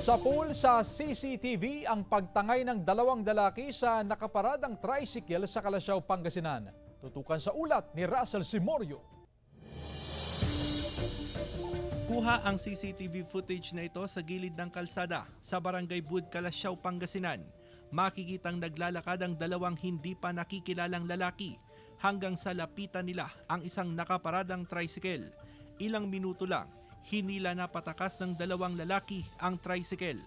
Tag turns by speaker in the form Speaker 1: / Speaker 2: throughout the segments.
Speaker 1: Sa pool sa CCTV ang pagtangay ng dalawang lalaki sa nakaparadang tricycle sa Calasiao, Pangasinan. Tutukan sa ulat ni Russell Simorio.
Speaker 2: Kuha ang CCTV footage na ito sa gilid ng kalsada sa Barangay Bud, Calasiao, Pangasinan. Makikitang naglalakad ang dalawang hindi pa nakikilalang lalaki hanggang sa lapitan nila ang isang nakaparadang tricycle. Ilang minuto lang, hinila na patakas ng dalawang lalaki ang tricycle.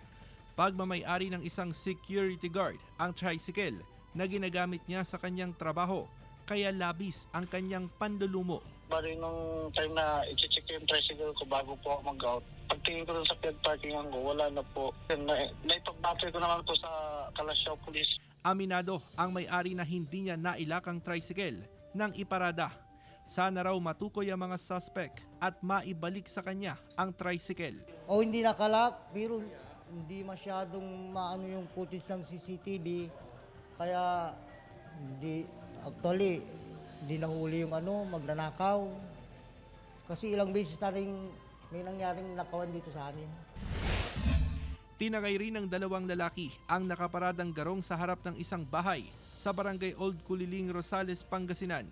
Speaker 2: Pagmamay-ari ng isang security guard ang tricycle na ginagamit niya sa kanyang trabaho, kaya labis ang kanyang panlulumo.
Speaker 3: Bali nung time na i-check yung tricycle ko bago po ako mag-out, pagtingin ko dun sa field parkingan ko, wala na po. Naipag-battery ko naman po sa Calasiao Police.
Speaker 2: Aminado ang may-ari na hindi niya nailakang tricycle nang iparada. Sana raw matukoy ang mga suspect at maibalik sa kanya ang tricycle.
Speaker 4: O hindi nakalak, pero hindi masyadong maano yung footage ng CCTV. Kaya hindi nahuli yung magnanakaw. Kasi ilang beses na rin may nangyaring nakawan dito sa amin.
Speaker 2: Tinangay rin ng dalawang lalaki ang nakaparadang garong sa harap ng isang bahay sa Barangay Old Kuliling, Rosales, Pangasinan.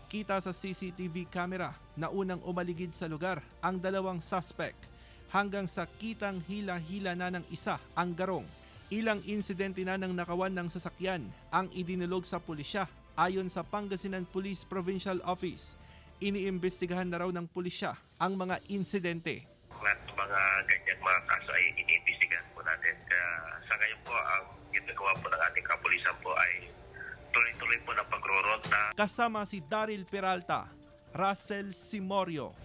Speaker 2: Kita sa CCTV camera na unang umaligid sa lugar ang dalawang suspect hanggang sa kitang hila-hila na ng isa ang garong. Ilang insidente na ng nakawan ng sasakyan ang idinulog sa pulisya ayon sa Pangasinan Police Provincial Office. Iniimbestigahan na raw ng pulisya ang mga insidente.
Speaker 5: Mga ganyang mga kaso ay iniimbestigahan po natin. Sa ngayon po, ang ginagawa po ng ating kapulisan po ay tuloy-tuloy po ng pagrorota.
Speaker 2: Kasama si Daryl Peralta, Russell Simorio,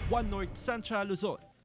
Speaker 2: One North Central Luzon.